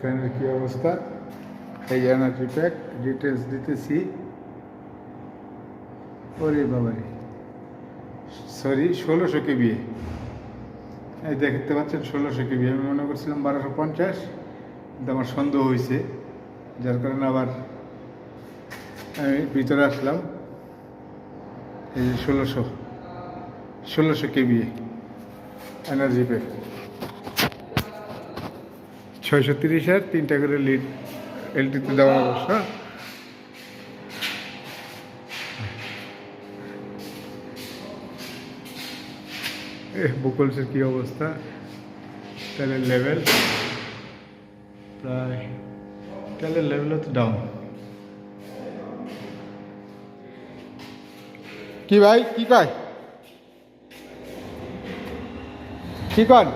ফ্যানের কী অবস্থা, এই এনার্জি প্যাক ডিটেলস দিতেছি। ওরে বাবারে, সরি 1600 কেবিএ, এই দেখতে পাচ্ছেন 1600 কেবিএ। আমি মনে করছিলাম 1250, কিন্তু আমার সন্দেহ হয়েছে, যার কারণে আবার আমি ভিতরে আসলাম। এই যে 1600 কেবিএ এনার্জি প্যাক, 630 আর 3টা করে লিড এলটিতে দেওয়া অবশ্য। বুকলসের কী অবস্থা, তেলের লেভেল প্রায়, তেলের লেভেলও তো ডাউন। কি ভাই, কি কয়, কি কন?